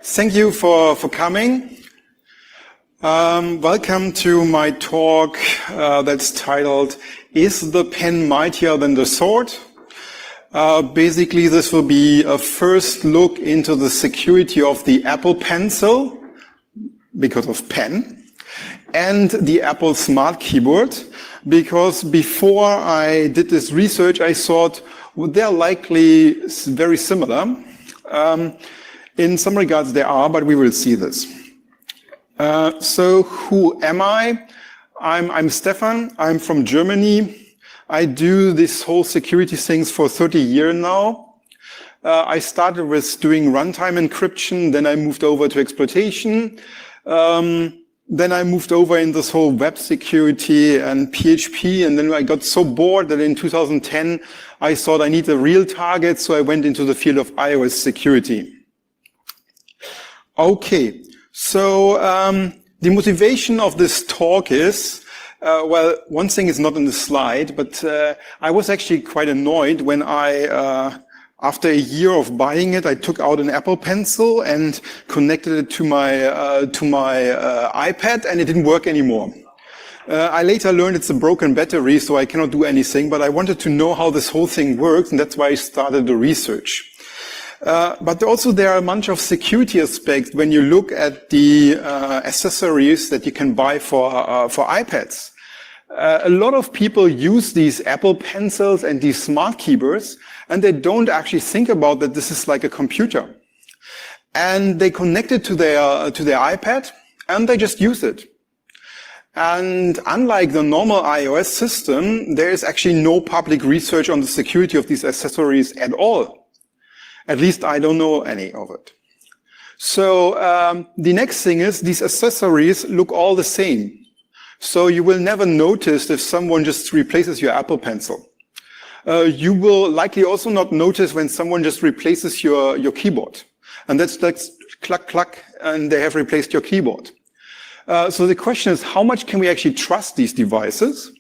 Thank you for coming. Welcome to my talk that's titled, Is the Pen Mightier than the Sword? Basically, this will be a first look into the security of the Apple Pencil, because of pen, and the Apple Smartkeyboard, because before I did this research, I thought, well, they're likely very similar. In some regards they are, but we will see this. So who am I? I'm Stefan. I'm from Germany. I do this whole security things for 30 years now. I started with doing runtime encryption, then I moved over to exploitation. Then I moved over in this whole web security and PHP, and then I got so bored that in 2010 I thought I need a real target, so I went into the field of iOS security. Okay, so the motivation of this talk is, well, one thing is not on the slide, but I was actually quite annoyed when after a year of buying it, I took out an Apple Pencil and connected it to my iPad, and it didn't work anymore. I later learned it's a broken battery, so I cannot do anything, but I wanted to know how this whole thing works, and that's why I started the research. But also there are a bunch of security aspects when you look at the accessories that you can buy for iPads. A lot of people use these Apple Pencils and these smart keyboards, and they don't actually think about that this is like a computer. And they connect it to their iPad, and they just use it. And unlike the normal iOS system, there is actually no public research on the security of these accessories at all. At least I don't know any of it. So the next thing is these accessories look all the same. So you will never notice if someone just replaces your Apple Pencil. You will likely also not notice when someone just replaces your keyboard. And that's like cluck, cluck, and they have replaced your keyboard. So the question is, how much can we actually trust these devices?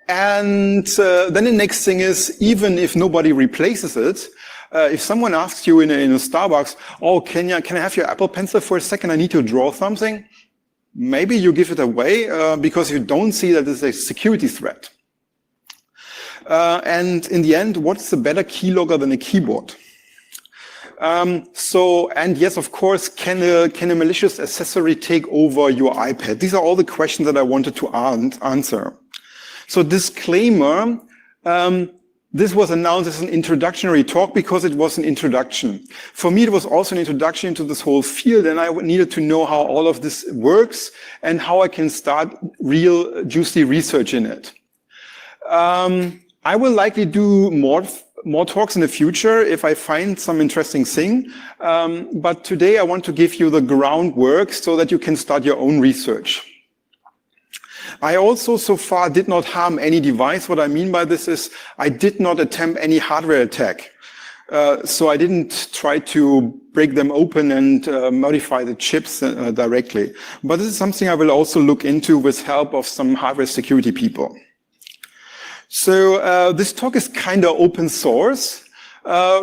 And then the next thing is, even if nobody replaces it, if someone asks you in a Starbucks, oh, can I have your Apple Pencil for a second? I need to draw something. Maybe you give it away because you don't see that it's a security threat. And in the end, what's a better keylogger than a keyboard? And yes, of course, can a malicious accessory take over your iPad? These are all the questions that I wanted to answer. So disclaimer, this was announced as an introductory talk because it was an introduction. For me, it was also an introduction into this whole field, and I needed to know how all of this works and how I can start real juicy research in it. I will likely do more talks in the future if I find some interesting thing. But today I want to give you the groundwork so that you can start your own research. I also so far did not harm any device. What I mean by this is I did not attempt any hardware attack. So I didn't try to break them open and modify the chips directly. But this is something I will also look into with help of some hardware security people. So this talk is kind of open source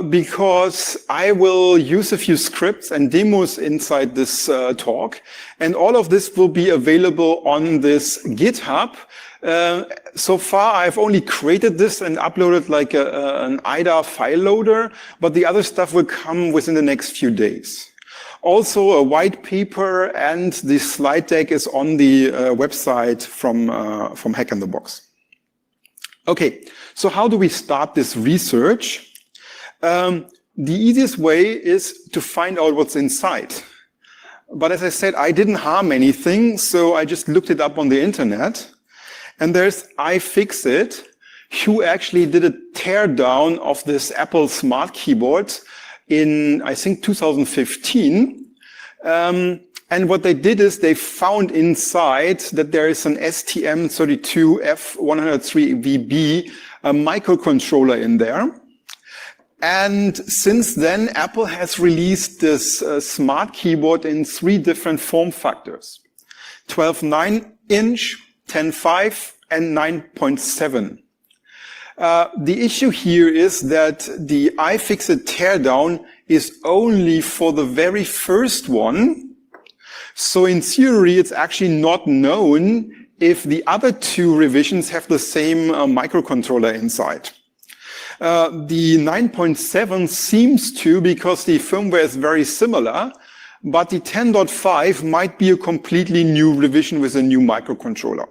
because I will use a few scripts and demos inside this talk, and all of this will be available on this GitHub. So far, I've only created this and uploaded like an IDA file loader, but the other stuff will come within the next few days. Also, a white paper and the slide deck is on the website from Hack in the Box. Okay, so how do we start this research? The easiest way is to find out what's inside. But as I said, I didn't harm anything, so I just looked it up on the internet. And there's iFixit, who actually did a teardown of this Apple Smartkeyboard in, I think, 2015. And what they did is they found inside that there is an STM32F103VB microcontroller in there. And since then, Apple has released this smart keyboard in 3 different form factors: 12.9 inch, 10.5, and 9.7. The issue here is that the iFixit teardown is only for the very first one. So in theory, it's actually not known if the other two revisions have the same microcontroller inside. The 9.7 seems to, because the firmware is very similar, but the 10.5 might be a completely new revision with a new microcontroller.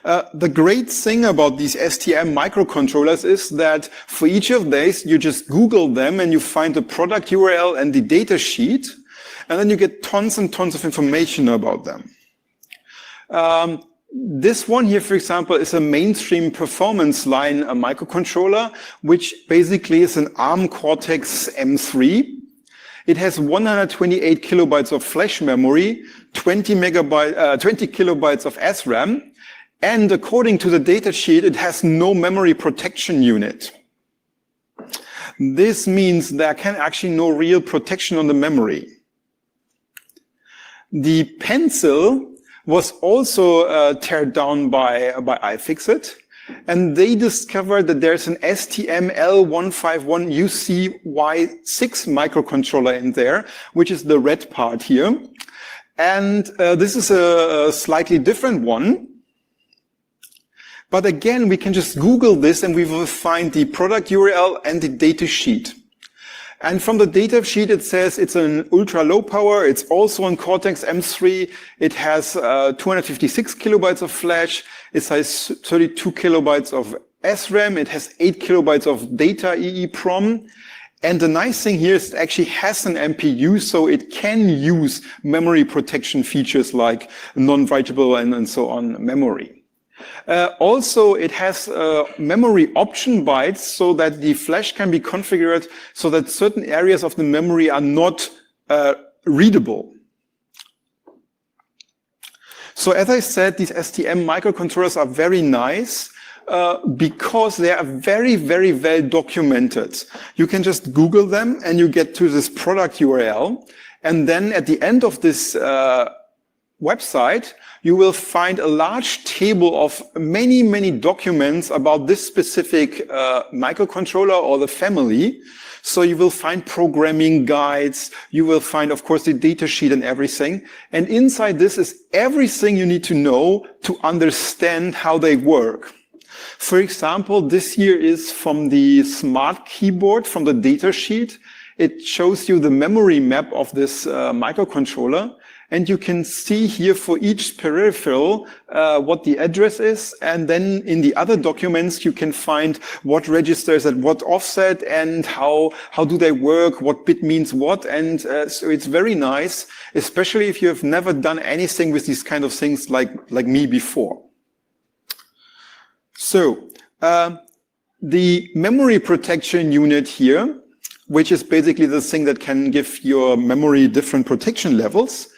The great thing about these STM microcontrollers is that for each of these, you just Google them and you find the product URL and the data sheet, and then you get tons and tons of information about them. This one here, for example, is a mainstream performance line microcontroller, which basically is an ARM Cortex M3. It has 128 kilobytes of flash memory, 20 kilobytes of SRAM, and according to the datasheet, it has no memory protection unit. This means there can actually no real protection on the memory. The Pencil was also teared down by iFixit, and they discovered that there's an STM-L151UCY6 microcontroller in there, which is the red part here. And this is a slightly different one. But again, we can just Google this and we will find the product URL and the data sheet. And from the data sheet, it says it's an ultra low power. It's also on Cortex M3. It has 256 kilobytes of flash. It has 32 kilobytes of SRAM. It has 8 kilobytes of data EEPROM. And the nice thing here is it actually has an MPU, so it can use memory protection features like non-writable and so on memory. Also, it has memory option bytes so that the flash can be configured so that certain areas of the memory are not readable. So as I said, these STM microcontrollers are very nice because they are very, very well documented. You can just Google them and you get to this product URL. And then at the end of this website, you will find a large table of many, many documents about this specific microcontroller or the family. So you will find programming guides. You will find, of course, the data sheet and everything. And inside this is everything you need to know to understand how they work. For example, this here is from the Smartkeyboard, from the data sheet. It shows you the memory map of this microcontroller. And you can see here for each peripheral what the address is. And then in the other documents, you can find what registers at what offset and how do they work, what bit means what. And so it's very nice, especially if you have never done anything with these kind of things like me before. So the memory protection unit here, which is basically the thing that can give your memory different protection levels,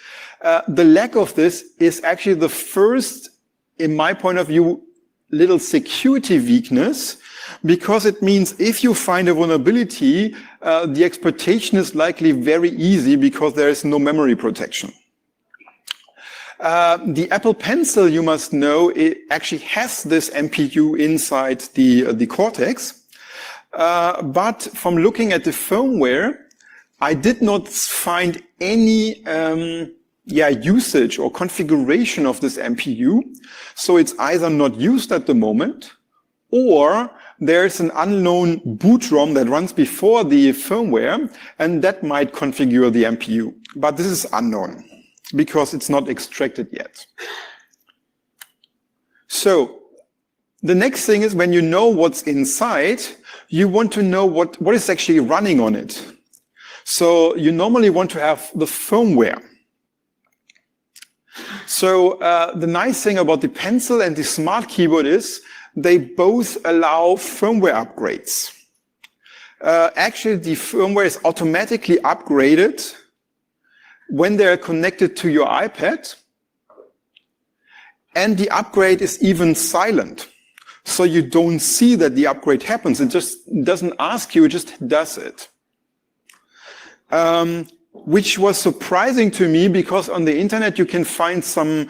the lack of this is actually the first, in my point of view, little security weakness, because it means if you find a vulnerability, the exploitation is likely very easy because there is no memory protection. The Apple Pencil, you must know, it actually has this MPU inside the Cortex. But from looking at the firmware, I did not find any usage or configuration of this MPU. So it's either not used at the moment, or there's an unknown boot ROM that runs before the firmware, and that might configure the MPU. But this is unknown because it's not extracted yet. So the next thing is when you know what's inside, you want to know what is actually running on it. So you normally want to have the firmware. So the nice thing about the Pencil and the Smartkeyboard is they both allow firmware upgrades. Actually, the firmware is automatically upgraded when they're connected to your iPad, and the upgrade is even silent. So you don't see that the upgrade happens. It just doesn't ask you, it just does it. Which was surprising to me because on the internet you can find some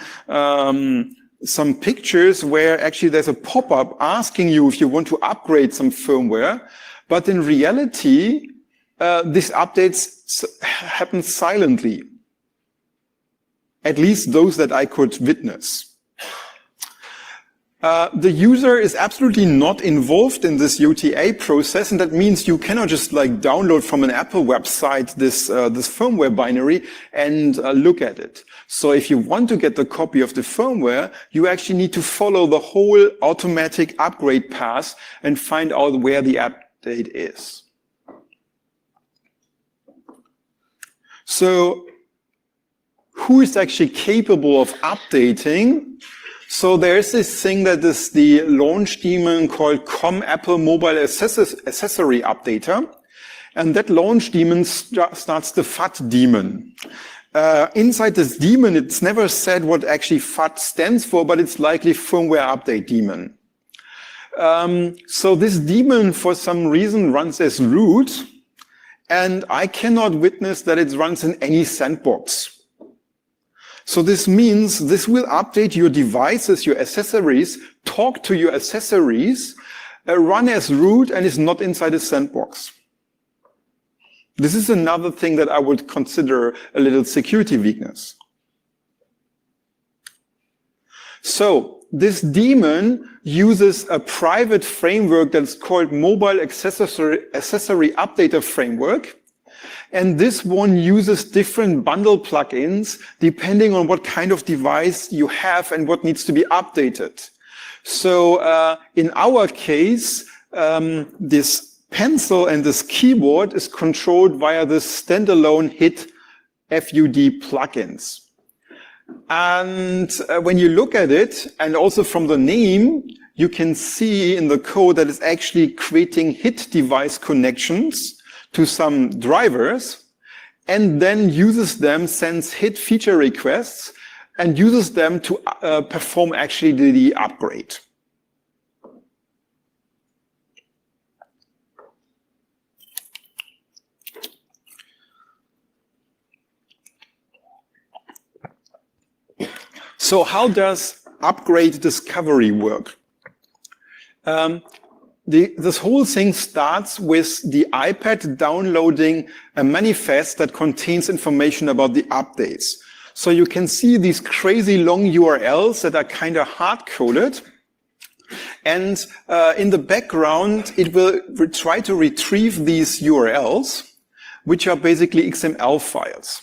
some pictures where actually there's a pop-up asking you if you want to upgrade some firmware, but in reality, these updates happen silently. At least those that I could witness. The user is absolutely not involved in this UTA process, and that means you cannot just like download from an Apple website this firmware binary and look at it. So if you want to get the copy of the firmware, you actually need to follow the whole automatic upgrade path and find out where the update is. So who is actually capable of updating? So there's this thing that is the launch daemon called COM Apple Mobile Accessory Updater. And that launch daemon starts the FAT daemon. Inside this daemon, it's never said what actually FAT stands for, but it's likely firmware update daemon. So this daemon, for some reason, runs as root, and I cannot witness that it runs in any sandbox. So this means this will update your devices, your accessories, talk to your accessories, run as root, and is not inside a sandbox. This is another thing that I would consider a little security weakness. So this daemon uses a private framework that's called Mobile Accessory Updater Framework. And this one uses different bundle plugins depending on what kind of device you have and what needs to be updated. So in our case, this pencil and this keyboard is controlled via the standalone HIT FUD plugins. And when you look at it, and also from the name, you can see in the code that it's actually creating HIT device connections to some drivers, and then uses them, sends HIT feature requests, and uses them to perform actually the upgrade. So how does upgrade discovery work? This whole thing starts with the iPad downloading a manifest that contains information about the updates. So you can see these crazy long URLs that are kind of hard-coded. And in the background, it will try to retrieve these URLs, which are basically XML files.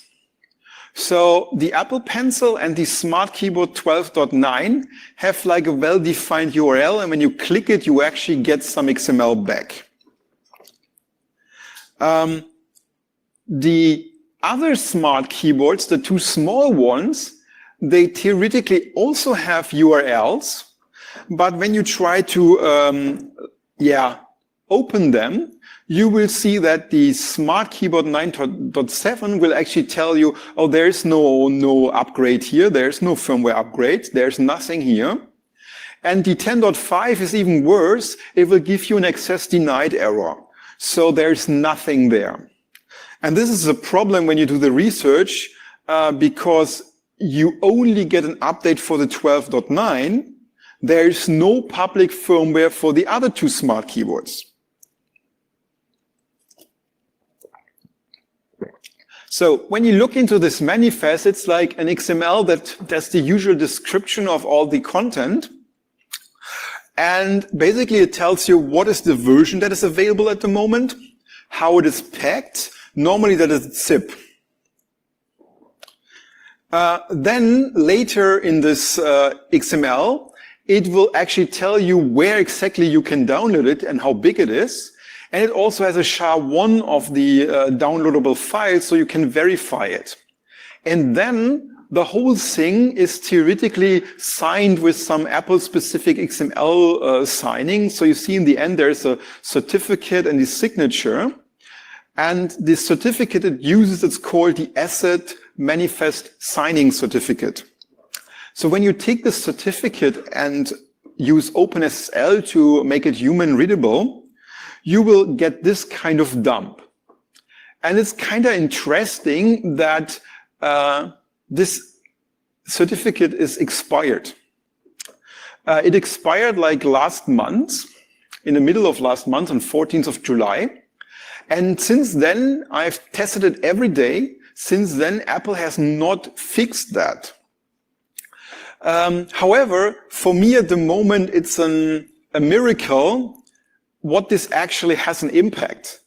So the Apple Pencil and the Smartkeyboard 12.9 have like a well-defined URL, and when you click it, you actually get some XML back. The other smart keyboards, the two small ones, they theoretically also have URLs, but when you try to open them, you will see that the Smartkeyboard 9.7 will actually tell you, oh, there's no upgrade here, there's no firmware upgrade, there's nothing here. And the 10.5 is even worse, it will give you an access denied error. So there's nothing there. And this is a problem when you do the research, because you only get an update for the 12.9, there's no public firmware for the other two smart keyboards. So when you look into this manifest, it's like an XML that's the usual description of all the content. And basically it tells you what is the version that is available at the moment, how it is packed, normally that is zip. Then later in this XML, it will actually tell you where exactly you can download it and how big it is. And it also has a SHA-1 of the downloadable file, so you can verify it. And then the whole thing is theoretically signed with some Apple-specific XML signing. So you see in the end there's a certificate and the signature. And this certificate it uses, it's called the Esser Manifest Signing Certificate. So when you take this certificate and use OpenSSL to make it human readable, you will get this kind of dump. And it's kind of interesting that this certificate is expired. It expired like last month, in the middle of last month on 14th of July. And since then, I've tested it every day. Since then, Apple has not fixed that. However, for me at the moment, it's a miracle what this actually has an impact.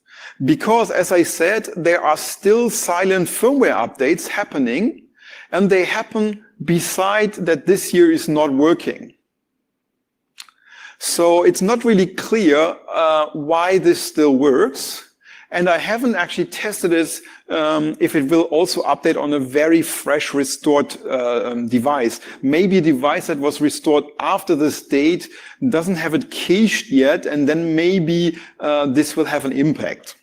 Because, as I said, there are still silent firmware updates happening, and they happen beside that this year is not working. So it's not really clear why this still works. And I haven't actually tested it if it will also update on a very fresh restored device. Maybe a device that was restored after this date doesn't have it cached yet, and then maybe this will have an impact.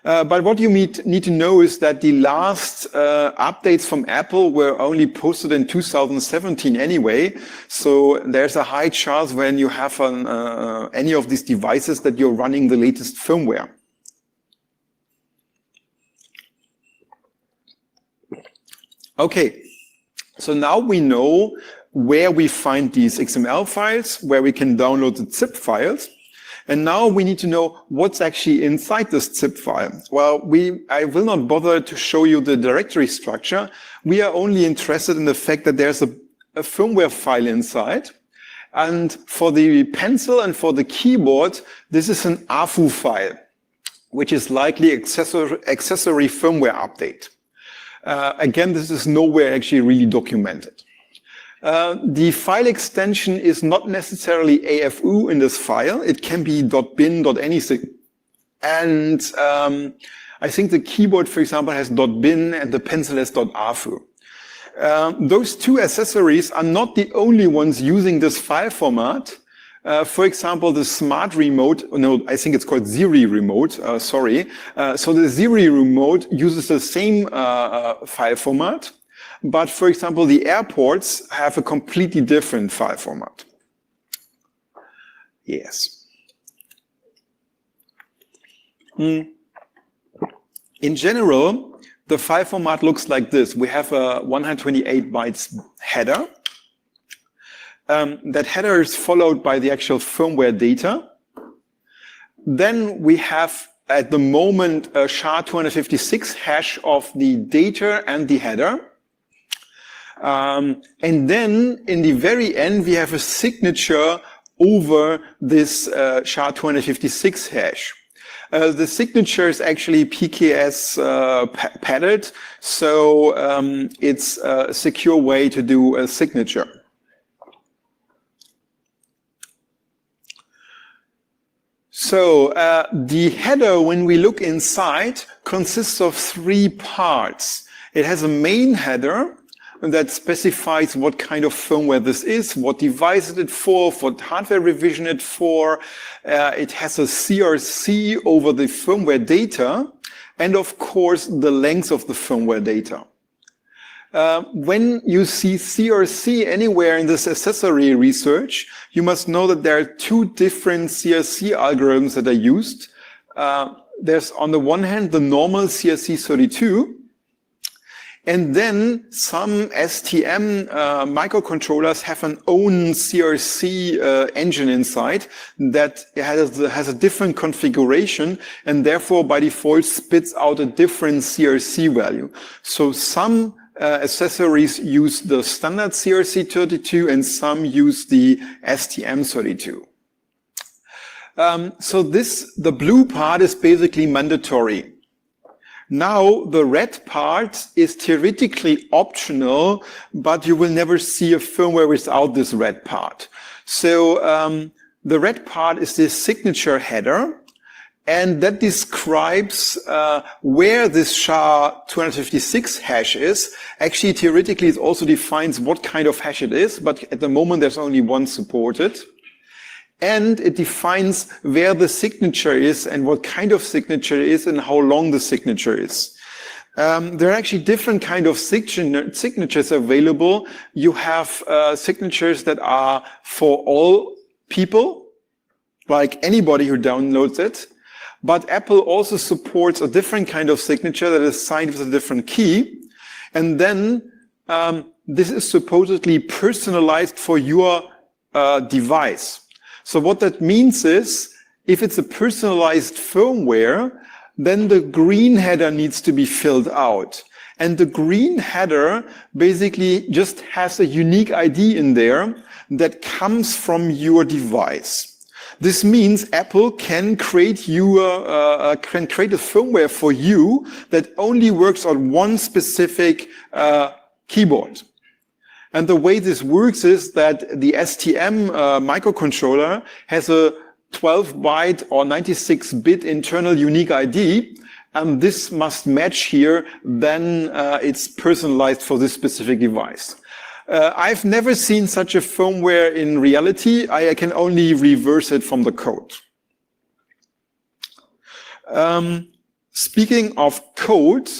But what you need to know is that the last updates from Apple were only posted in 2017 anyway. So there's a high chance when you have any of these devices that you're running the latest firmware. Okay, so now we know where we find these XML files, where we can download the zip files. And now we need to know what's actually inside this zip file. Well, I will not bother to show you the directory structure. We are only interested in the fact that there's a firmware file inside. And for the pencil and for the keyboard, this is an AFU file, which is likely accessory firmware update. Again, this is nowhere actually really documented. The file extension is not necessarily AFU in this file. It can be .bin, .anything. And I think the keyboard, for example, has .bin and the pencil has .afu. Those two accessories are not the only ones using this file format. For example, the Smart Remote, no, I think it's called Siri Remote, sorry. So the Siri Remote uses the same file format, but for example, the AirPods have a completely different file format. Yes. In general, the file format looks like this. We have a 128 bytes header. That header is followed by the actual firmware data. Then we have, at the moment, a SHA-256 hash of the data and the header. And then, in the very end, we have a signature over this SHA-256 hash. The signature is actually PKS padded, so it's a secure way to do a signature. So the header, when we look inside, consists of three parts. It has a main header that specifies what kind of firmware this is, what device is it for, what hardware revision it's for. It has a CRC over the firmware data, and of course the length of the firmware data. When you see CRC anywhere in this accessory research, you must know that there are two different CRC algorithms that are used. There's on the one hand the normal CRC32, and then some STM microcontrollers have an own CRC engine inside that has a different configuration, and therefore by default spits out a different CRC value. So some accessories use the standard CRC32 and some use the STM32. So the blue part is basically mandatory. Now the red part is theoretically optional, but you will never see a firmware without this red part. So the red part is this signature header, and that describes where this SHA-256 hash is. Actually, theoretically, it also defines what kind of hash it is, but at the moment, there's only one supported. And it defines where the signature is and what kind of signature it is and how long the signature is. There are actually different kind of signatures available. You have signatures that are for all people, like anybody who downloads it. But Apple also supports a different kind of signature that is signed with a different key. And then this is supposedly personalized for your device. So what that means is, if it's a personalized firmware, then the green header needs to be filled out. And the green header basically just has a unique ID in there that comes from your device. This means Apple can create a firmware for you that only works on one specific keyboard. And the way this works is that the STM microcontroller has a 12-byte or 96-bit internal unique ID, and this must match here, then it's personalized for this specific device. I've never seen such a firmware in reality. I can only reverse it from the code. Speaking of code,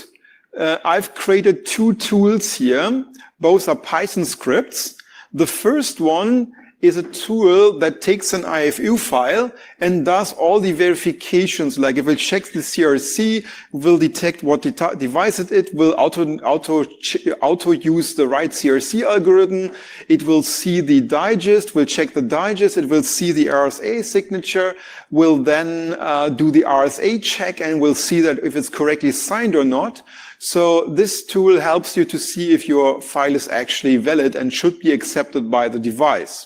I've created two tools here. Both are Python scripts. The first one is a tool that takes an IFU file and does all the verifications, like if it checks the CRC, will detect what device it will auto use the right CRC algorithm. It will see the digest, will check the digest, it will see the RSA signature, will then do the RSA check and will see that if it's correctly signed or not. So this tool helps you to see if your file is actually valid and should be accepted by the device.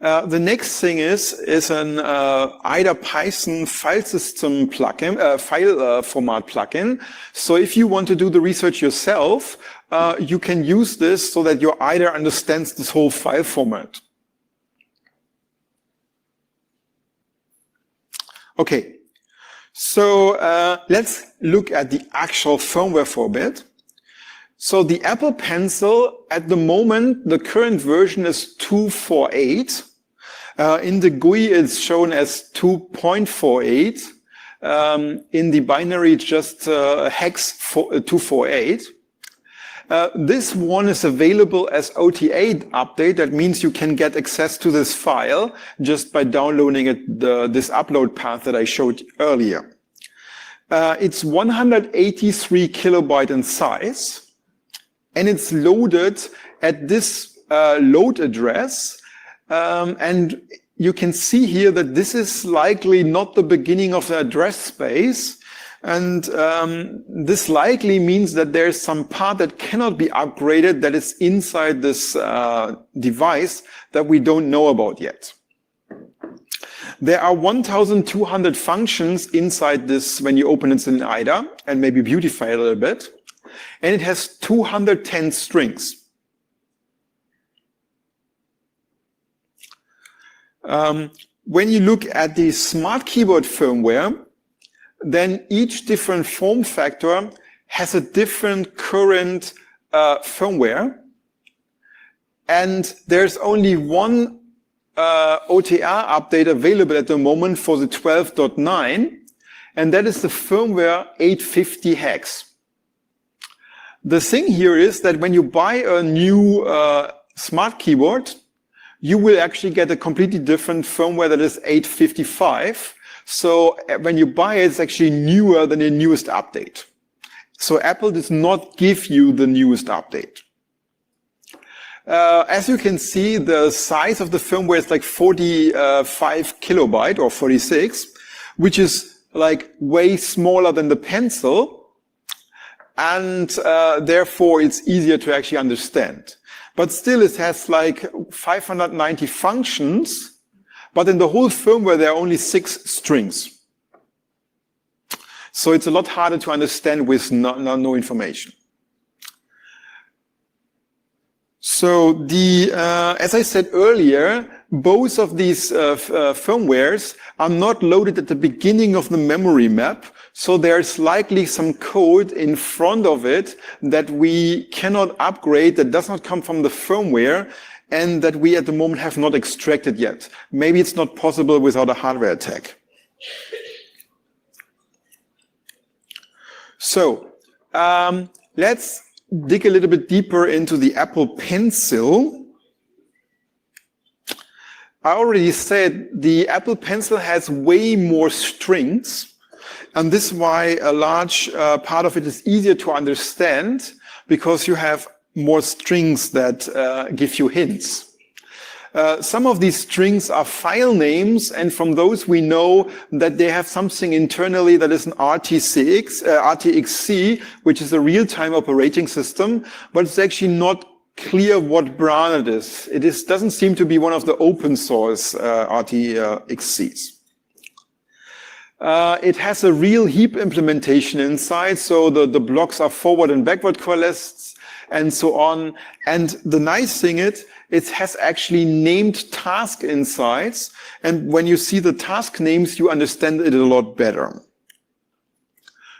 The next thing is an IDA Python file system plugin, file format plugin. So if you want to do the research yourself, you can use this so that your IDA understands this whole file format. Okay, so let's look at the actual firmware for a bit. So the Apple Pencil, at the moment, the current version is 2.48. In the GUI, it's shown as 2.48. In the binary, it's just hex 248. This one is available as OTA update. That means you can get access to this file just by downloading it, this upload path that I showed earlier. It's 183 kilobyte in size, and it's loaded at this load address. And you can see here that this is likely not the beginning of the address space. And this likely means that there's some part that cannot be upgraded that is inside this device that we don't know about yet. There are 1,200 functions inside this when you open it in IDA and maybe beautify it a little bit. And it has 210 strings. When you look at the Smartkeyboard firmware, then each different form factor has a different current firmware. And there's only one OTR update available at the moment for the 12.9, and that is the firmware 850 hex. The thing here is that when you buy a new Smartkeyboard, you will actually get a completely different firmware that is 855. So when you buy it, it's actually newer than the newest update. So Apple does not give you the newest update. As you can see, the size of the firmware is like 45 kilobyte or 46, which is like way smaller than the Pencil. And therefore, it's easier to actually understand. But still, it has like 590 functions, but in the whole firmware, there are only 6 strings. So it's a lot harder to understand with no information. So as I said earlier, both of these firmwares are not loaded at the beginning of the memory map. So there's likely some code in front of it that we cannot upgrade, that does not come from the firmware, and that we at the moment have not extracted yet. Maybe it's not possible without a hardware attack. So let's dig a little bit deeper into the Apple Pencil. I already said the Apple Pencil has way more strings. And this is why a large part of it is easier to understand, because you have more strings that give you hints. Some of these strings are file names, and from those we know that they have something internally that is an RTXC, which is a real-time operating system, but it's actually not clear what brand it is. It doesn't seem to be one of the open source RTXCs. It has a real heap implementation inside, so the blocks are forward and backward coalesced and so on. And the nice thing is, it has actually named task insides, and when you see the task names, you understand it a lot better.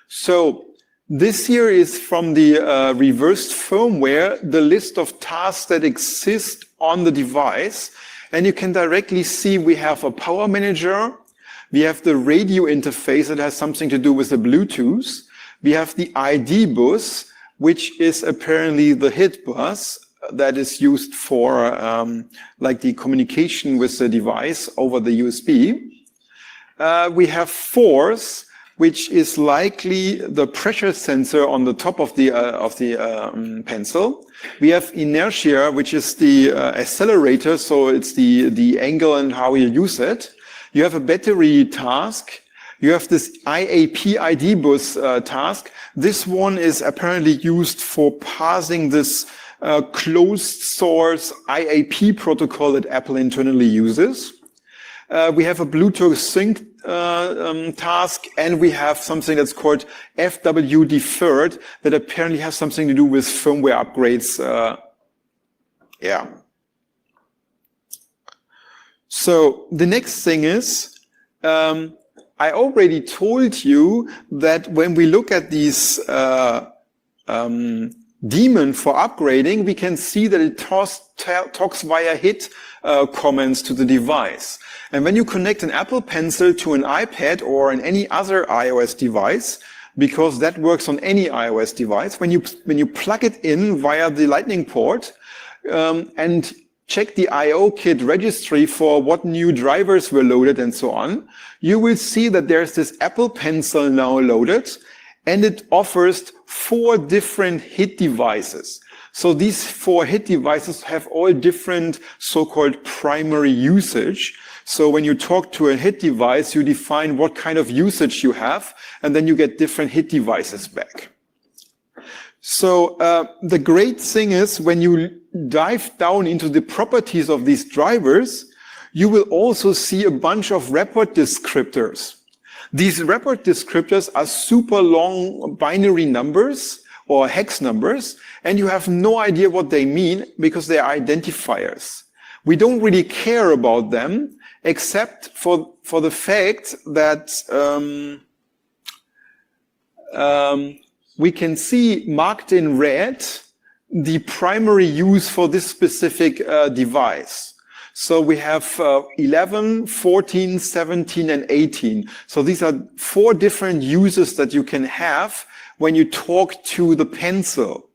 So this here is from the reversed firmware, the list of tasks that exist on the device, and you can directly see we have a power manager. We have the radio interface that has something to do with the Bluetooth. We have the ID bus, which is apparently the HID bus that is used for like the communication with the device over the USB. We have force, which is likely the pressure sensor on the top of the pencil. We have inertia, which is the accelerator, so it's the angle and how you use it. You have a battery task. You have this IAP ID bus task. This one is apparently used for parsing this closed source IAP protocol that Apple internally uses. We have a Bluetooth sync task, and we have something that's called FW deferred that apparently has something to do with firmware upgrades. Yeah. So the next thing is, I already told you that when we look at these daemon for upgrading, we can see that it talks via HID comments to the device. And when you connect an Apple Pencil to an iPad or an any other iOS device, because that works on any iOS device, when you plug it in via the Lightning port and check the IO kit registry for what new drivers were loaded and so on, you will see that there's this Apple Pencil now loaded, and it offers 4 different HID devices. So these 4 HID devices have all different so-called primary usage. So when you talk to a HID device, you define what kind of usage you have, and then you get different HID devices back. So the great thing is, when you dive down into the properties of these drivers, you will also see a bunch of report descriptors. These report descriptors are super long binary numbers or hex numbers, and you have no idea what they mean because they are identifiers. We don't really care about them, except for the fact that we can see marked in red the primary use for this specific device. So we have 11, 14, 17, and 18. So these are 4 different uses that you can have when you talk to the pencil.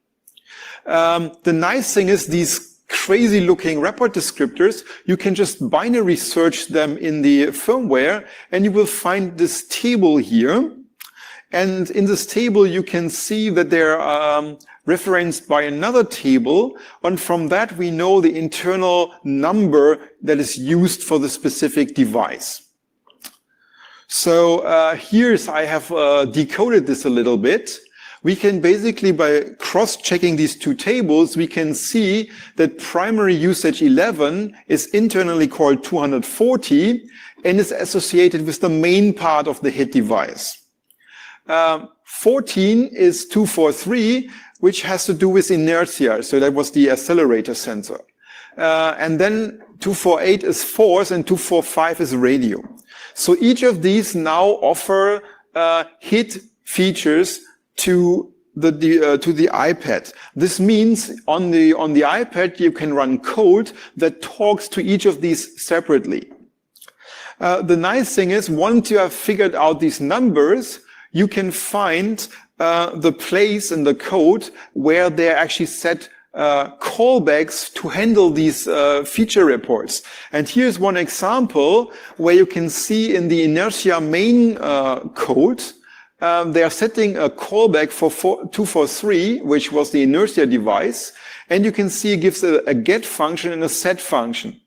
The nice thing is these crazy looking report descriptors, you can just binary search them in the firmware, and you will find this table here. And in this table, you can see that they're referenced by another table. And from that, we know the internal number that is used for the specific device. So I have decoded this a little bit. We can basically, by cross-checking these 2 tables, we can see that primary usage 11 is internally called 240 and is associated with the main part of the HID device. 14 is 243, which has to do with inertia. So that was the accelerator sensor. And then 248 is force, and 245 is radio. So each of these now offer HID features to the iPad. This means on the iPad you can run code that talks to each of these separately. The nice thing is, once you have figured out these numbers, you can find the place in the code where they actually set callbacks to handle these feature reports. And here's one example where you can see in the inertia main code, they are setting a callback for 243, which was the inertia device. And you can see it gives a get function and a set function.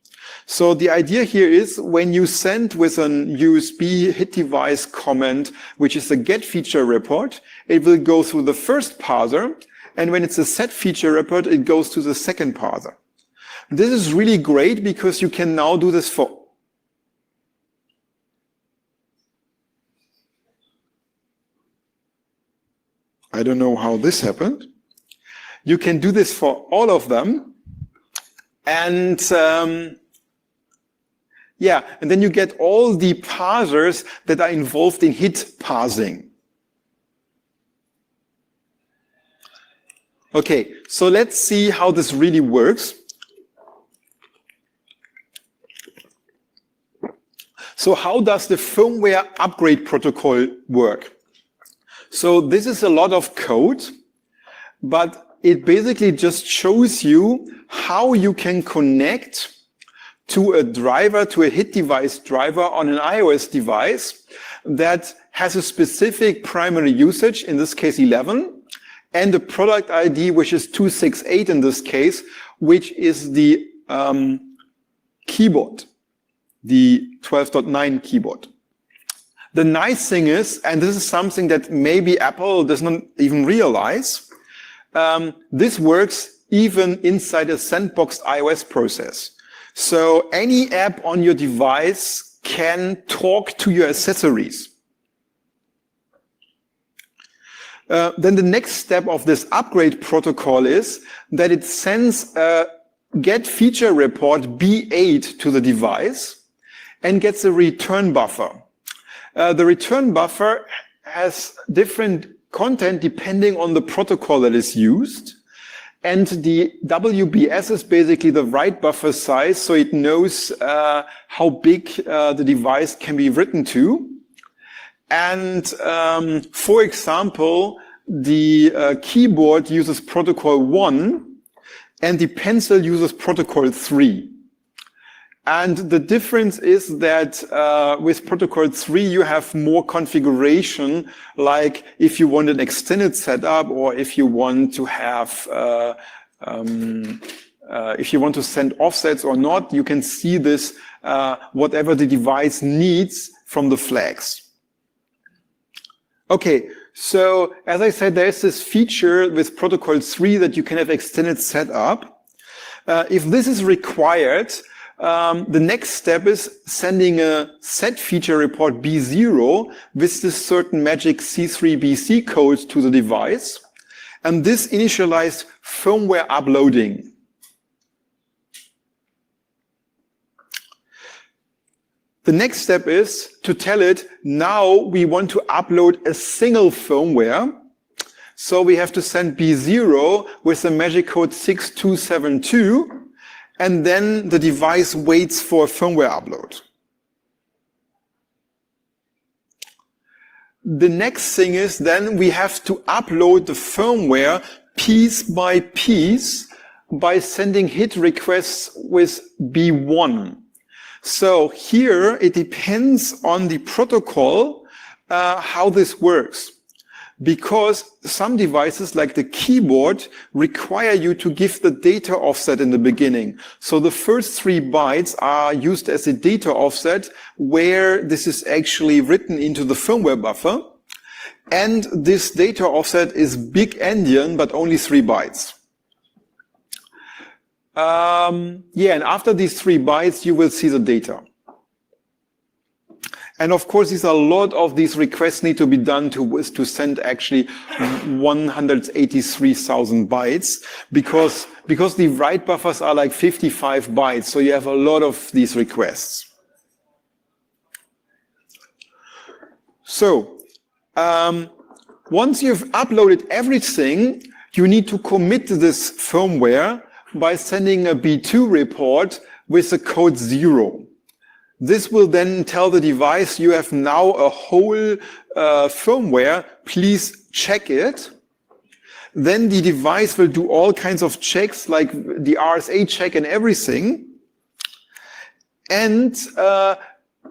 So the idea here is when you send with an USB hit device comment, which is a get feature report, it will go through the first parser. And when it's a set feature report, it goes to the second parser. This is really great because you can now do this for I don't know how this happened. You can do this for all of them. And yeah, and then you get all the parsers that are involved in hit parsing. Okay, so let's see how this really works. So how does the firmware upgrade protocol work? So this is a lot of code, but it basically just shows you how you can connect to a driver, to a hit device driver on an iOS device that has a specific primary usage, in this case 11, and a product ID, which is 268 in this case, which is the keyboard, the 12.9 keyboard. The nice thing is, and this is something that maybe Apple does not even realize, this works even inside a sandboxed iOS process. So any app on your device can talk to your accessories. Then the next step of this upgrade protocol is that it sends a get feature report B8 to the device and gets a return buffer. The return buffer has different content depending on the protocol that is used. And the WBS is basically the write buffer size, so it knows how big the device can be written to. And for example, the keyboard uses protocol 1 and the pencil uses protocol 3. And the difference is that with protocol 3, you have more configuration, like if you want an extended setup or if you want to have, if you want to send offsets or not, you can see this, whatever the device needs from the flags. Okay, so as I said, there's this feature with protocol 3 that you can have extended setup. If this is required, the next step is sending a set feature report B0 with this certain magic C3BC code to the device. And this initialized firmware uploading. The next step is to tell it, now we want to upload a single firmware. So we have to send B0 with the magic code 6272. And then the device waits for a firmware upload. The next thing is then we have to upload the firmware piece by piece by sending hit requests with B1. So here it depends on the protocol how this works. Because some devices like the keyboard require you to give the data offset in the beginning. So the first 3 bytes are used as a data offset where this is actually written into the firmware buffer. And this data offset is big endian, but only 3 bytes. Yeah, and after these 3 bytes, you will see the data. And of course, a lot of these requests need to be done to send actually 183,000 bytes because the write buffers are like 55 bytes. So you have a lot of these requests. So once you've uploaded everything, you need to commit this firmware by sending a B2 report with the code 0. This will then tell the device you have now a whole firmware, please check it. Then the device will do all kinds of checks like the RSA check and everything. And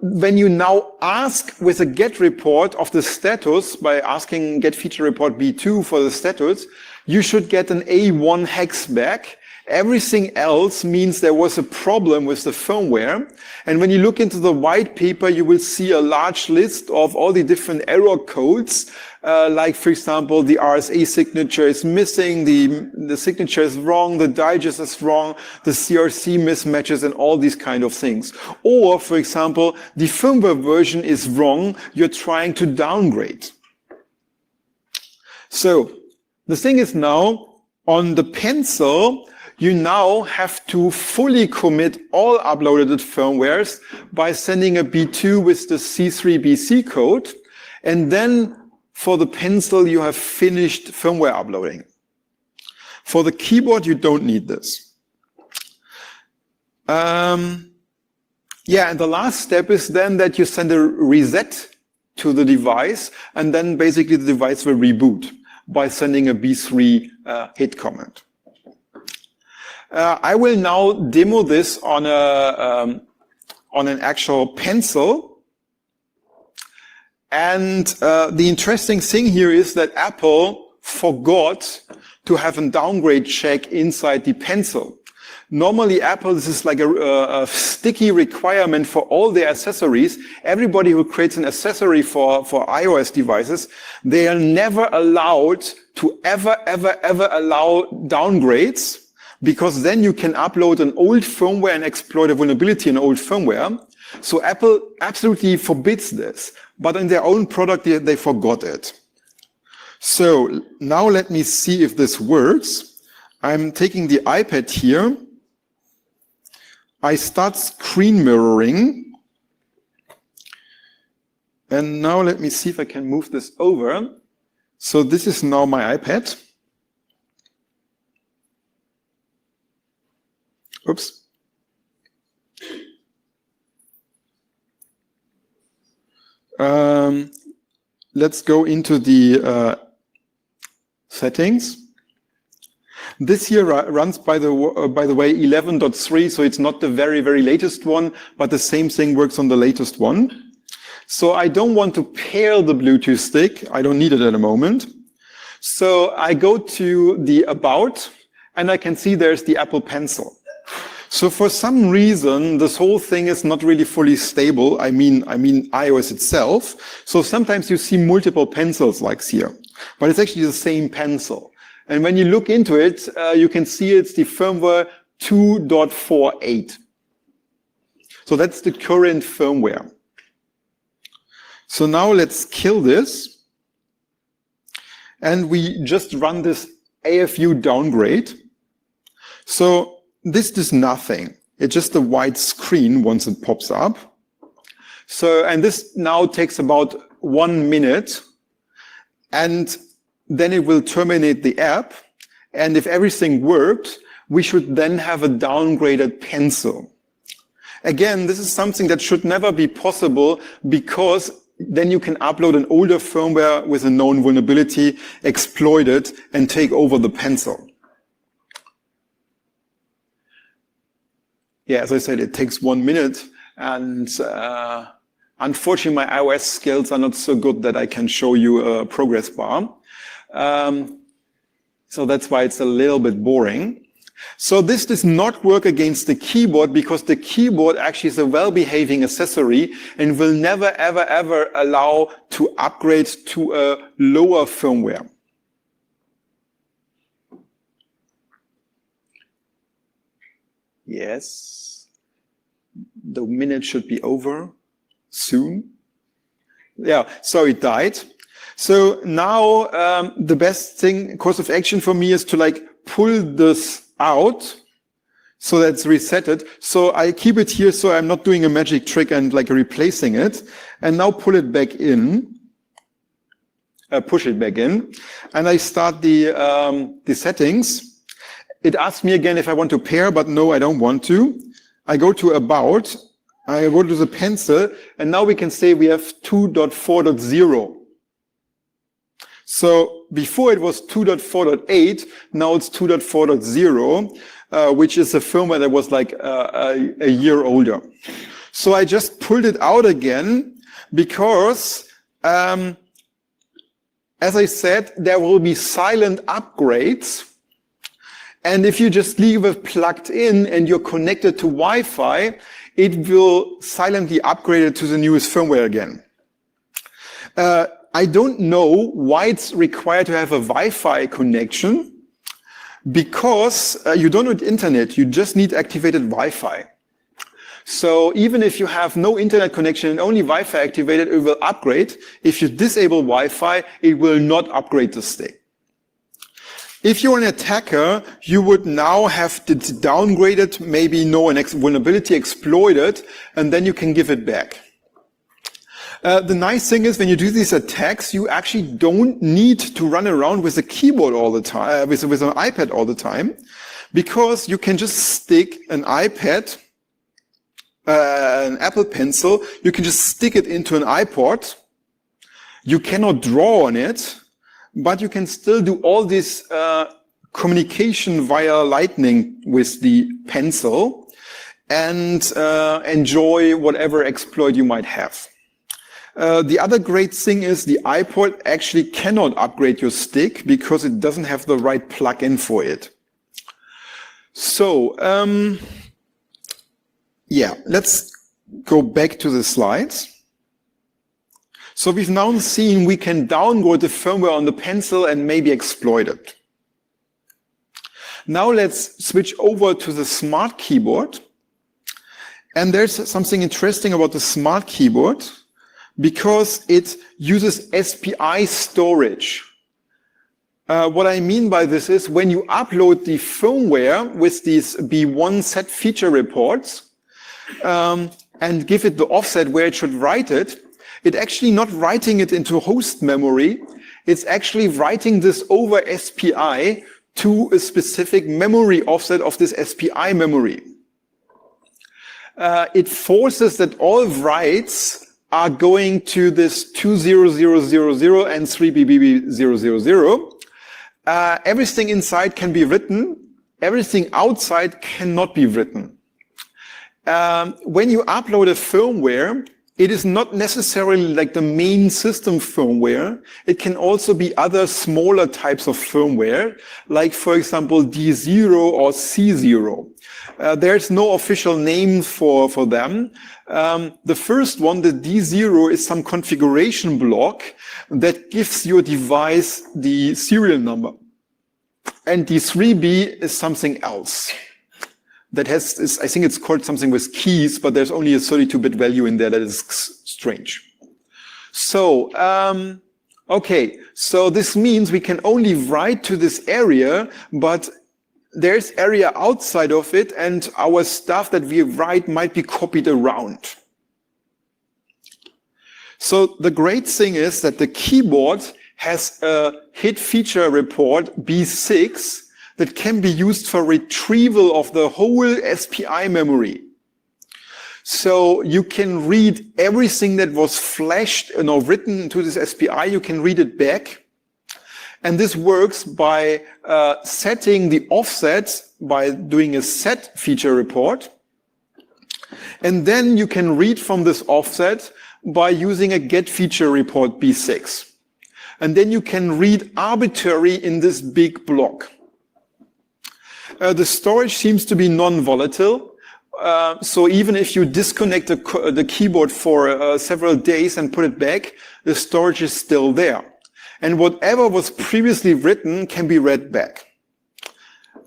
when you now ask with a get report of the status by asking get feature report B2 for the status, you should get an A1 hex back. Everything else means there was a problem with the firmware. And when you look into the white paper, you will see a large list of all the different error codes. Like, for example, the RSA signature is missing, the signature is wrong, the digest is wrong, the CRC mismatches, and all these kind of things. Or, for example, the firmware version is wrong, you're trying to downgrade. So, the thing is now, on the Pencil, you now have to fully commit all uploaded firmwares by sending a B2 with the C3BC code, and then for the Pencil, you have finished firmware uploading. For the keyboard, you don't need this. And the last step is then that you send a reset to the device, and then basically the device will reboot by sending a B3 hit command. I will now demo this on an actual Pencil. And the interesting thing here is that Apple forgot to have a downgrade check inside the Pencil. Normally, Apple, this is like a sticky requirement for all their accessories. Everybody who creates an accessory for iOS devices, they are never allowed to ever allow downgrades, because then you can upload an old firmware and exploit a vulnerability in old firmware. So Apple absolutely forbids this, but in their own product, they forgot it. So now let me see if this works. I'm taking the iPad here. I start screen mirroring. And now let me see if I can move this over. So this is now my iPad. Oops. Let's go into the settings. This here runs, by the way, 11.3, so it's not the very latest one, but the same thing works on the latest one. So I don't want to pair the Bluetooth stick. I don't need it at the moment. So I go to the About, and I can see there's the Apple Pencil. So for some reason, this whole thing is not really fully stable. I mean iOS itself. So sometimes you see multiple pencils like here, but it's actually the same pencil. And when you look into it, you can see it's the firmware 2.48. So that's the current firmware. So now let's kill this. And we just run this AFU downgrade. So this does nothing. It's just a white screen once it pops up. So, and this now takes about 1 minute, and then it will terminate the app. And if everything worked, we should then have a downgraded Pencil. Again, this is something that should never be possible, because then you can upload an older firmware with a known vulnerability, exploit it, and take over the Pencil. Yeah, as I said, it takes 1 minute, and unfortunately my iOS skills are not so good that I can show you a progress bar. So that's why it's a little bit boring. So this does not work against the keyboard, because the keyboard actually is a well-behaving accessory and will never, ever allow to upgrade to a lower firmware. Yes, the minute should be over soon. Yeah, so it died. So now the best course of action for me is to pull this out so that's resetted. So I keep it here so I'm not doing a magic trick and replacing it. And now pull it back in, push it back in, and I start the settings. It asks me again if I want to pair, but no, I don't want to. I go to About, I go to the Pencil, and now we can say we have 2.4.0. So before it was 2.4.8, now it's 2.4.0, which is a firmware that was a year older. So I just pulled it out again because, as I said, there will be silent upgrades. And if you just leave it plugged in and you're connected to Wi-Fi, it will silently upgrade it to the newest firmware again. I don't know why it's required to have a Wi-Fi connection, because you don't need internet, you just need activated Wi-Fi. So even if you have no internet connection and only Wi-Fi activated, it will upgrade. If you disable Wi-Fi, it will not upgrade the stick. If you're an attacker, you would now have to downgrade it, maybe know an vulnerability, exploit it, and then you can give it back. The nice thing is when you do these attacks, you actually don't need to run around with a keyboard all the time, with an iPad all the time, because you can just stick an iPad, an Apple Pencil, you can just stick it into an iPod. You cannot draw on it, but you can still do all this communication via Lightning with the pencil and enjoy whatever exploit you might have. The other great thing is the iPod actually cannot upgrade your stick because it doesn't have the right plug-in for it. So, yeah, let's go back to the slides. So we've now seen we can downgrade the firmware on the pencil and maybe exploit it. Now let's switch over to the Smartkeyboard. And there's something interesting about the Smartkeyboard because it uses SPI storage. What I mean by this is when you upload the firmware with these B1 set feature reports, and give it the offset where it should write it, it's actually not writing it into host memory. It's actually writing this over SPI to a specific memory offset of this SPI memory. It forces that all writes are going to this 20000 and 3BB000. Everything inside can be written. Everything outside cannot be written. When you upload a firmware, it is not necessarily like the main system firmware. It can also be other smaller types of firmware, like for example D0 or C0. There's no official name for them. The first one, the D0, is some configuration block that gives your device the serial number. And D3B is something else. That has, I think it's called something with keys, but there's only a 32-bit value in there that is strange. So, okay, so this means we can only write to this area, but there's area outside of it, and our stuff that we write might be copied around. So the great thing is that the keyboard has a hit feature report B6 that can be used for retrieval of the whole SPI memory. So you can read everything that was flashed, written to this SPI, you can read it back. And this works by setting the offset by doing a set feature report. And then you can read from this offset by using a get feature report B6. And then you can read arbitrary in this big block. The storage seems to be non-volatile. So even if you disconnect the keyboard for several days and put it back, the storage is still there. And whatever was previously written can be read back.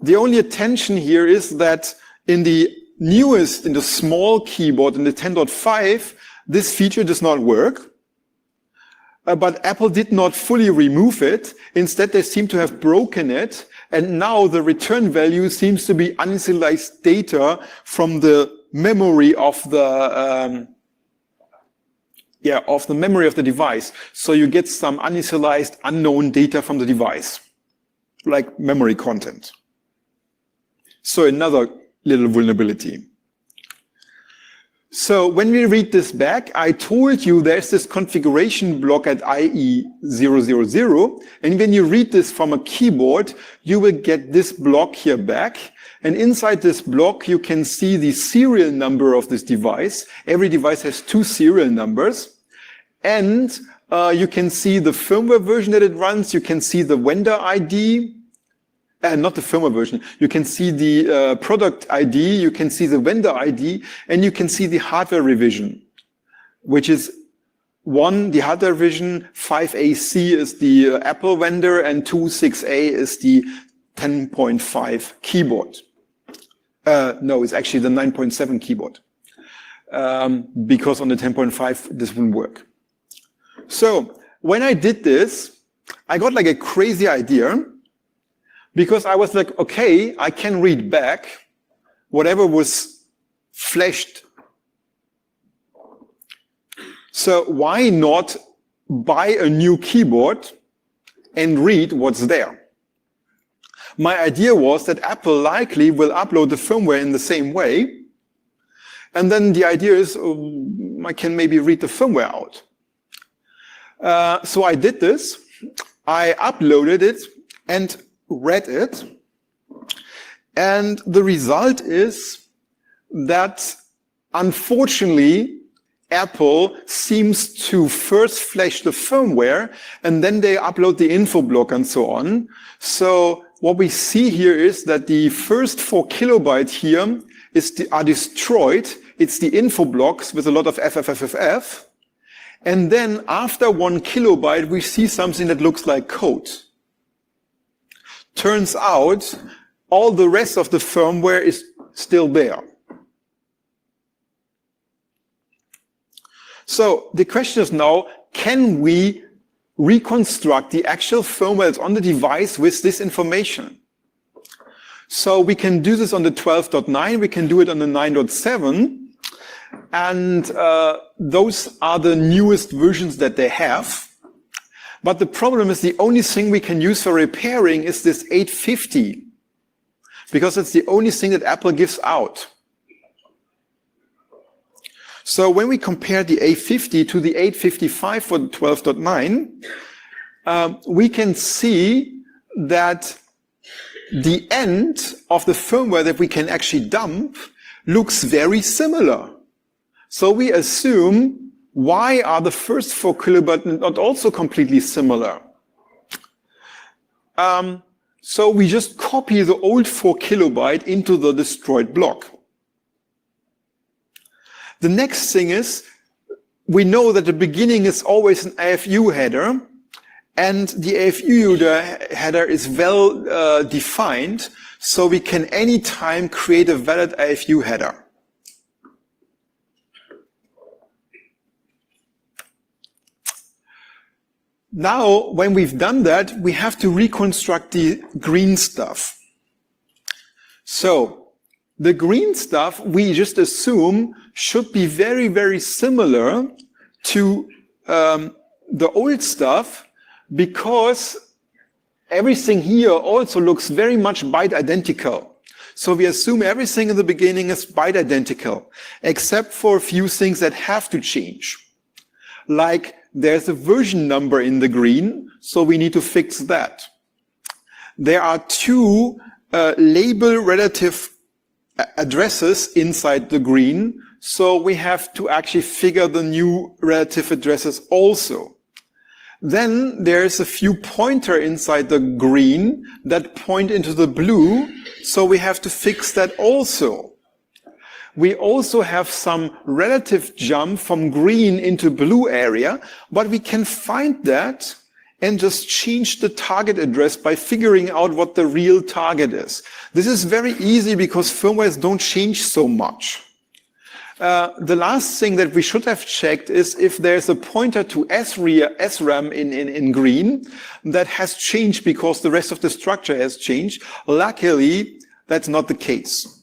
The only attention here is that in the newest, in the small keyboard, in the 10.5, this feature does not work. But Apple did not fully remove it. Instead, they seem to have broken it. And now the return value seems to be uninitialized data from the memory of the memory of the device. So you get some uninitialized unknown data from the device, like memory content. So another little vulnerability. So when we read this back, I told you there's this configuration block at IE000, and when you read this from a keyboard, you will get this block here back, and inside this block you can see the serial number of this device. Every device has 2 serial numbers, and you can see the firmware version that it runs, you can see the vendor ID, not the firmware version. You can see the product ID, you can see the vendor ID, and you can see the hardware revision, which is the hardware revision, 5AC is the Apple vendor, and 2.6A is the 10.5 keyboard. No, it's actually the 9.7 keyboard. Because on the 10.5, this wouldn't work. So when I did this, I got like a crazy idea, because I was like, okay, I can read back whatever was flashed. So why not buy a new keyboard and read what's there? My idea was that Apple likely will upload the firmware in the same way. And then the idea is I can maybe read the firmware out. So I did this. I uploaded it and read it. And the result is that, unfortunately, Apple seems to first flash the firmware and then they upload the info block and so on. So what we see here is that the first 4 kilobytes here are destroyed. It's the info blocks with a lot of FFFFF. And then after 1 kilobyte, we see something that looks like code. Turns out all the rest of the firmware is still there. So the question is now, can we reconstruct the actual firmware that's on the device with this information? So we can do this on the 12.9, we can do it on the 9.7, and those are the newest versions that they have. But the problem is the only thing we can use for repairing is this 850, because it's the only thing that Apple gives out. So when we compare the A50 to the 855 for the 12.9, we can see that the end of the firmware that we can actually dump looks very similar. So we assume, why are the first 4 kilobytes not also completely similar? So we just copy the old 4 kilobyte into the destroyed block. The next thing is, we know that the beginning is always an AFU header, and the AFU header is well defined, so we can anytime create a valid AFU header. Now, when we've done that, we have to reconstruct the green stuff. So, the green stuff, we just assume, should be very, very similar to the old stuff, because everything here also looks very much byte identical. So we assume everything in the beginning is byte identical, except for a few things that have to change. Like, there's a version number in the green, so we need to fix that. There are 2 label relative addresses inside the green, so we have to actually figure the new relative addresses also. Then there's a few pointer inside the green that point into the blue, so we have to fix that also. We also have some relative jump from green into blue area, but we can find that and just change the target address by figuring out what the real target is. This is very easy because firmwares don't change so much. The last thing that we should have checked is if there's a pointer to SRAM in green that has changed because the rest of the structure has changed. Luckily, that's not the case.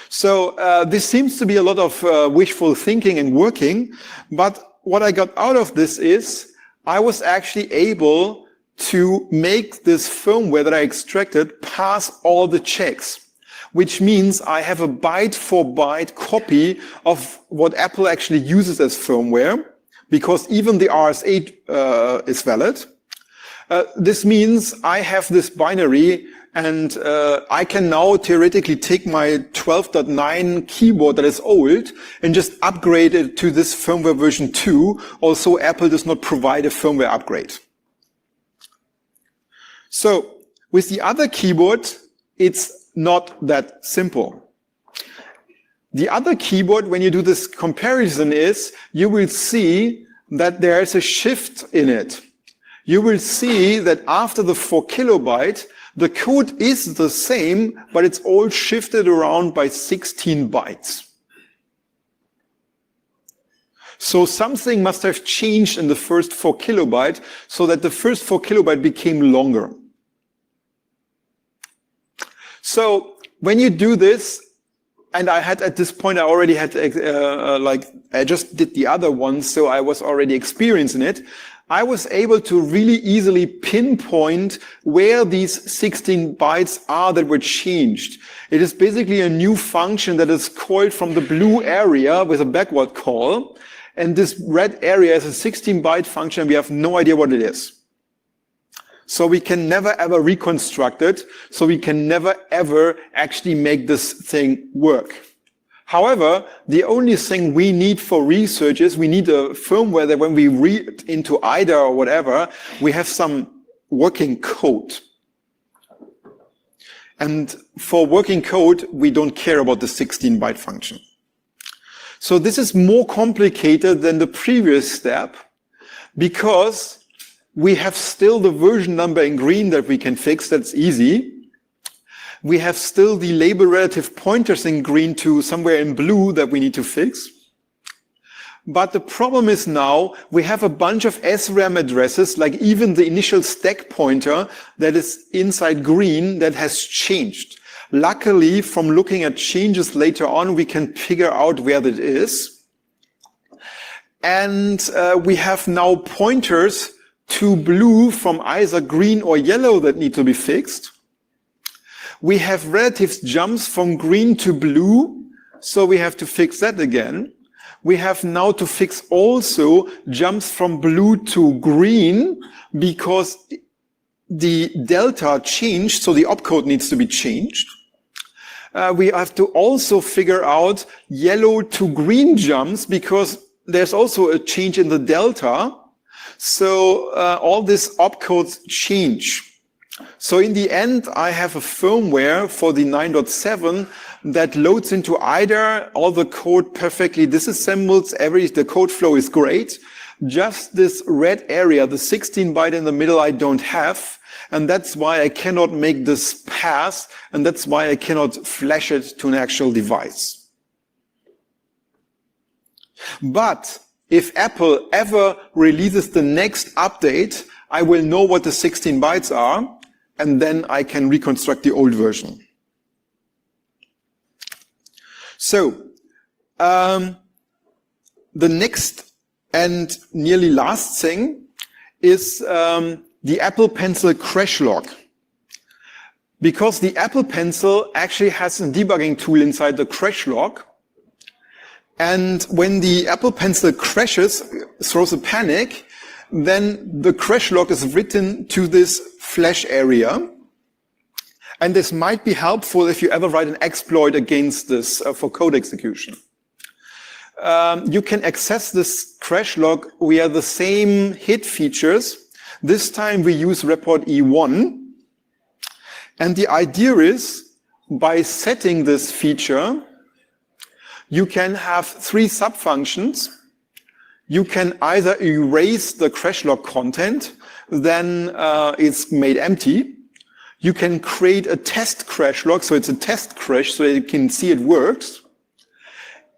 So this seems to be a lot of wishful thinking and working, but what I got out of this is I was actually able to make this firmware that I extracted pass all the checks, which means I have a byte for byte copy of what Apple actually uses as firmware, because even the RS8 is valid. This means I have this binary, and I can now theoretically take my 12.9 keyboard that is old and just upgrade it to this firmware version 2. Also, Apple does not provide a firmware upgrade. So With the other keyboard, it's not that simple. The other keyboard, when you do this comparison, is you will see that there is a shift in it. You will see that after the 4 kilobyte, the code is the same, but it's all shifted around by 16 bytes. So something must have changed in the first 4 kilobyte so that the first 4 kilobyte became longer. So when you do this, and I had at this point, I already had, I just did the other one, so I was already experiencing it. I was able to really easily pinpoint where these 16 bytes are that were changed. It is basically a new function that is called from the blue area with a backward call. And this red area is a 16-byte function. We have no idea what it is. So we can never ever reconstruct it. So we can never ever actually make this thing work. However, the only thing we need for research is we need a firmware that when we read into IDA or whatever, we have some working code. And for working code, we don't care about the 16-byte function. So this is more complicated than the previous step because we have still the version number in green that we can fix. That's easy. We have still the label relative pointers in green to somewhere in blue that we need to fix. But the problem is now we have a bunch of SRAM addresses, like even the initial stack pointer that is inside green that has changed. Luckily, from looking at changes later on, we can figure out where that is. And we have now pointers to blue from either green or yellow that need to be fixed. We have relative jumps from green to blue, so we have to fix that again. We have now to fix also jumps from blue to green because the delta changed, so the opcode needs to be changed. We have to also figure out yellow to green jumps because there's also a change in the delta. So all these opcodes change. So in the end, I have a firmware for the 9.7 that loads into IDA all the code perfectly disassembles. The code flow is great. Just this red area, the 16-byte in the middle, I don't have. And that's why I cannot make this pass. And that's why I cannot flash it to an actual device. But if Apple ever releases the next update, I will know what the 16 bytes are, and then I can reconstruct the old version. So, the next and nearly last thing is the Apple Pencil crash log. Because the Apple Pencil actually has a debugging tool inside the crash log. And when the Apple Pencil crashes, throws a panic, then the crash log is written to this flash area. And this might be helpful if you ever write an exploit against this for code execution. You can access this crash log via the same hit features. This time we use report E1. And the idea is, by setting this feature, you can have 3 subfunctions. You can either erase the crash log content, then it's made empty. You can create a test crash log, so it's a test crash, so you can see it works.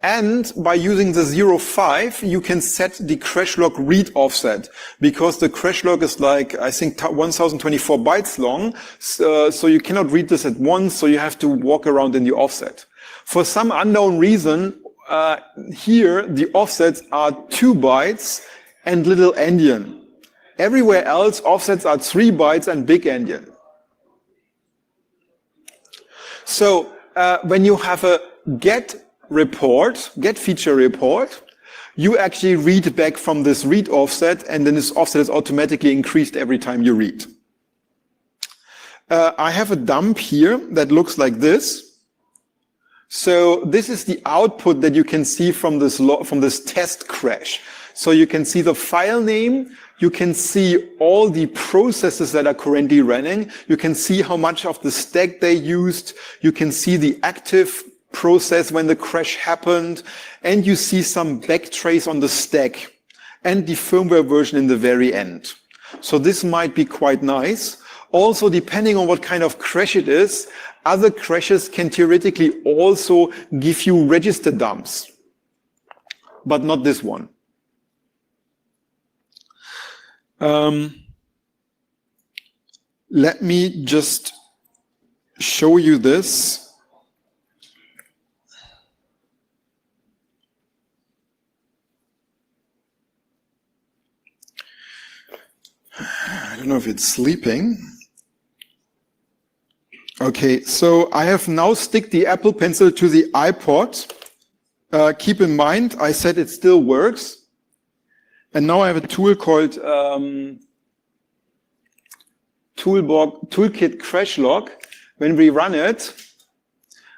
And by using the 0.5, you can set the crash log read offset, because the crash log is like, I think, 1024 bytes long, so you cannot read this at once, so you have to walk around in the offset. For some unknown reason, here the offsets are 2 bytes and little endian. Everywhere else, offsets are 3 bytes and big endian. So when you have a get feature report, you actually read back from this read offset, and then this offset is automatically increased every time you read. I have a dump here that looks like this. So this is the output that you can see from this test crash. So you can see the file name, you can see all the processes that are currently running. You can see how much of the stack they used. You can see the active process when the crash happened. And you see some backtrace on the stack and the firmware version in the very end. So this might be quite nice. Also, depending on what kind of crash it is, other crashes can theoretically also give you register dumps, but not this one. Let me just show you this. I don't know if it's sleeping. Okay, so I have now stick the Apple Pencil to the iPod. Keep in mind, I said it still works. And now I have a tool called Toolkit Crash Log. When we run it,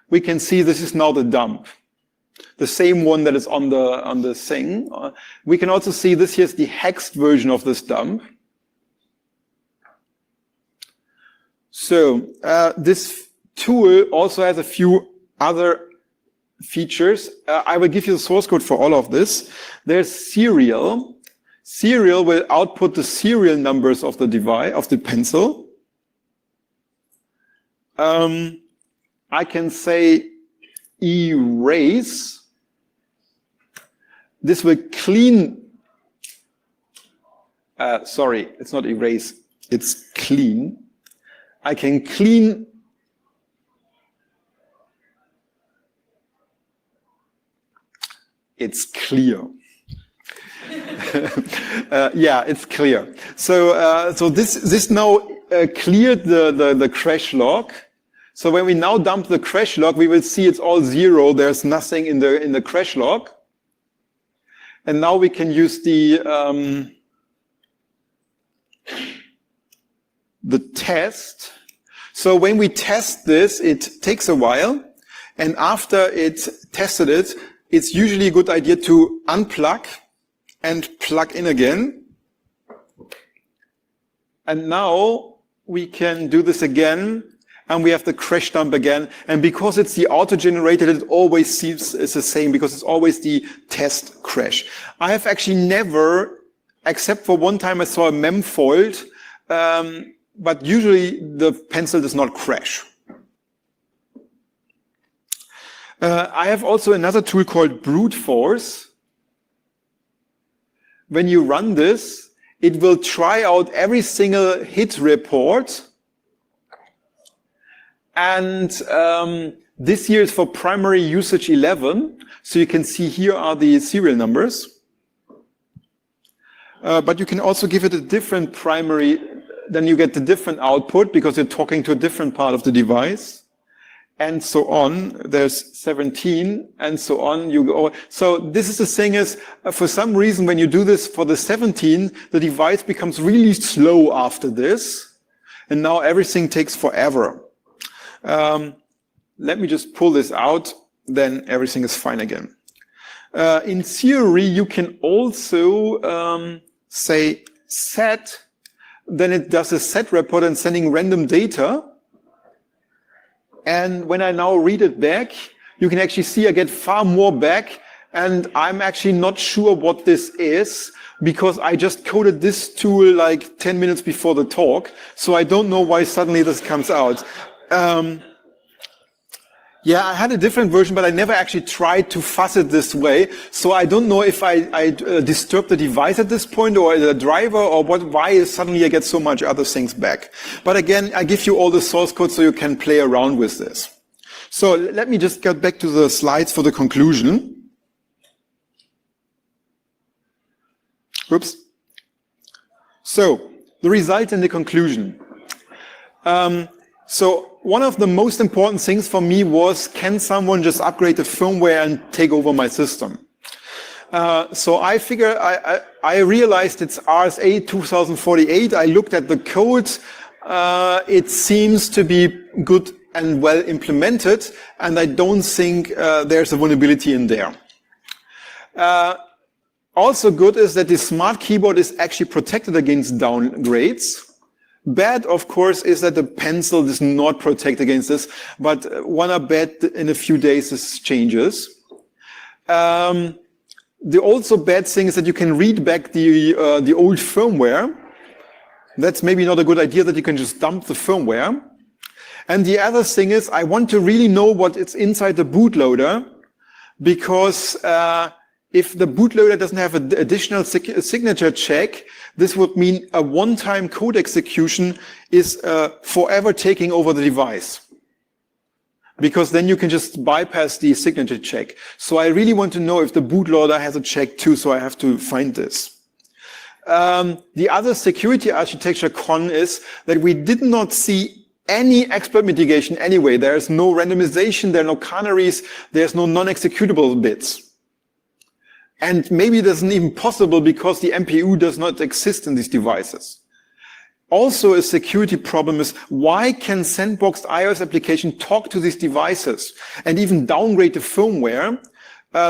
we can see this is now the dump. The same one that is on the thing. We can also see this here is the hexed version of this dump. So this tool also has a few other features. I will give you the source code for all of this. There's serial. Serial will output the serial numbers of the device, of the pencil. I can say erase. This will clean. Sorry, it's not erase. It's clean. I can clean. It's clear. Yeah, it's clear. So, so this now cleared the crash log. So when we now dump the crash log, we will see it's all zero. There's nothing in the crash log. And now we can use the test. So when we test this, it takes a while. And after it tested it, it's usually a good idea to unplug and plug in again. And now we can do this again, and we have the crash dump again. And because it's the auto-generated, it always seems it's the same, because it's always the test crash. I have actually never, except for one time I saw a mem fault, but usually the pencil does not crash. I have also another tool called brute force. When you run this, it will try out every single hit report. And this here is for primary usage 11. So you can see here are the serial numbers. But you can also give it a different primary, then you get the different output because you're talking to a different part of the device. And so on. There's 17 and so on. You go. So this is the thing is, for some reason, when you do this for the 17, the device becomes really slow after this. And now everything takes forever. Let me just pull this out. Then everything is fine again. In theory, you can also say set. Then it does a set report and sending random data. And when I now read it back, you can actually see I get far more back. And I'm actually not sure what this is because I just coded this tool like 10 minutes before the talk. So I don't know why suddenly this comes out. Yeah, I had a different version, but I never actually tried to fuss it this way. So I don't know if I disturbed the device at this point or the driver or what, why suddenly I get so much other things back. But again, I give you all the source code so you can play around with this. So let me just get back to the slides for the conclusion. Oops. So the result and the conclusion. So one of the most important things for me was, can someone just upgrade the firmware and take over my system? So I figured, I realized it's RSA 2048. I looked at the code. It seems to be good and well implemented, and I don't think there's a vulnerability in there. Also good is that the Smartkeyboard is actually protected against downgrades. Bad, of course, is that the pencil does not protect against this, but wanna bet in a few days this changes. The also bad thing is that you can read back the old firmware. That's maybe not a good idea that you can just dump the firmware. And the other thing is I want to really know what is inside the bootloader, because if the bootloader doesn't have an additional signature check, this would mean a one-time code execution is forever taking over the device. Because then you can just bypass the signature check. So I really want to know if the bootloader has a check too, so I have to find this. The other security architecture con is that we did not see any exploit mitigation anyway. There's no randomization, there are no canaries, there's no non-executable bits. And maybe it isn't even possible because the MPU does not exist in these devices. Also a security problem is, why can sandboxed iOS application talk to these devices and even downgrade the firmware?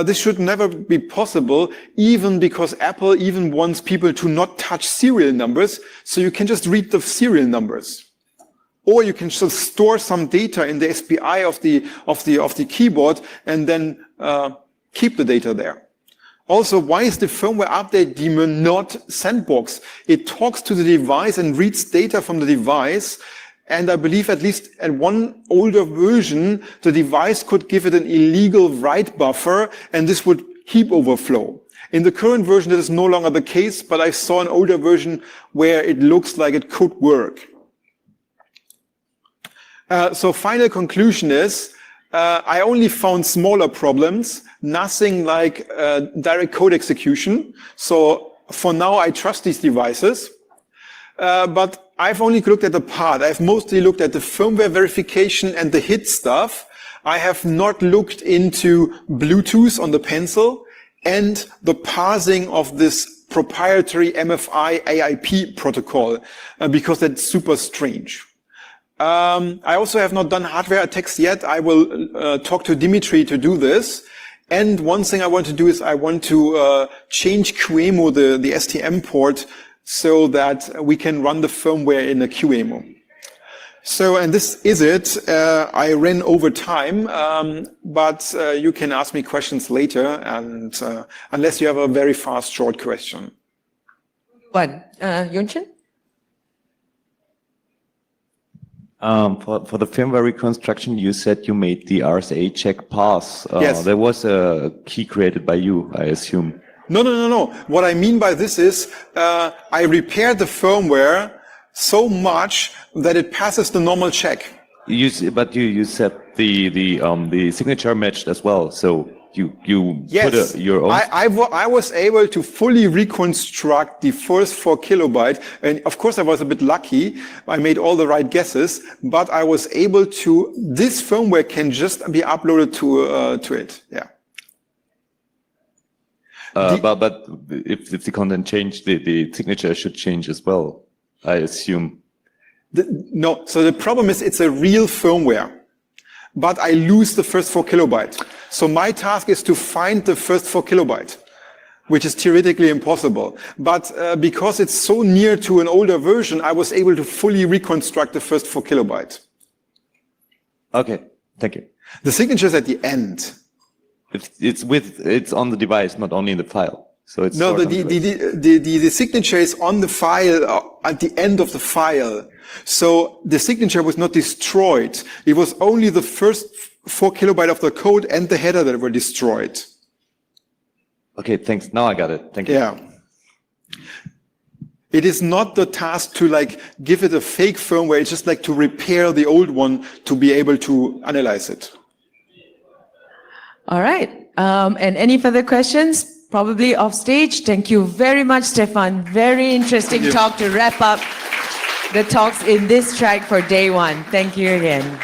This should never be possible, even because Apple even wants people to not touch serial numbers, so you can just read the serial numbers. Or you can just store some data in the SPI of the keyboard and then keep the data there. Also, why is the firmware update daemon not sandbox? It talks to the device and reads data from the device. And I believe at least at one older version, the device could give it an illegal write buffer, and this would heap overflow. In the current version, that is no longer the case, but I saw an older version where it looks like it could work. So final conclusion is, I only found smaller problems, nothing like direct code execution. So for now, I trust these devices. But I've only looked at the part. I've mostly looked at the firmware verification and the hit stuff. I have not looked into Bluetooth on the pencil and the parsing of this proprietary MFI AIP protocol, because that's super strange. I also have not done hardware attacks yet. I will talk to Dimitri to do this. And one thing I want to do is I want to change QEMU, the STM port, so that we can run the firmware in a QEMU. So, and this is it. I ran over time, but you can ask me questions later, and unless you have a very fast, short question. Yunchen? For the firmware reconstruction, you said you made the RSA check pass. Yes. There was a key created by you, I assume. No. What I mean by this is, I repaired the firmware so much that it passes the normal check. But you said the signature matched as well, so you yes, put your own. I was able to fully reconstruct the first 4 kilobyte, and of course I was a bit lucky. I made all the right guesses, but I was able to. This firmware can just be uploaded to it. Yeah. But if the content changed, the signature should change as well, I assume. No. So the problem is it's a real firmware, but I lose the first 4 kilobyte. So my task is to find the first 4 kilobyte, which is theoretically impossible. But because it's so near to an older version, I was able to fully reconstruct the first 4 kilobyte. Okay, thank you. The signature is at the end. It's on the device, not only in the file. So it's no, the signature is on the file at the end of the file. So the signature was not destroyed. It was only the first 4 kilobyte of the code and the header that were destroyed. Okay, thanks. Now I got it. Thank you. Yeah. It is not the task to like give it a fake firmware. It's just like to repair the old one to be able to analyze it. All right. And any further questions? Probably off stage. Thank you very much, Stefan. Very interesting talk to wrap up the talks in this track for day one. Thank you again.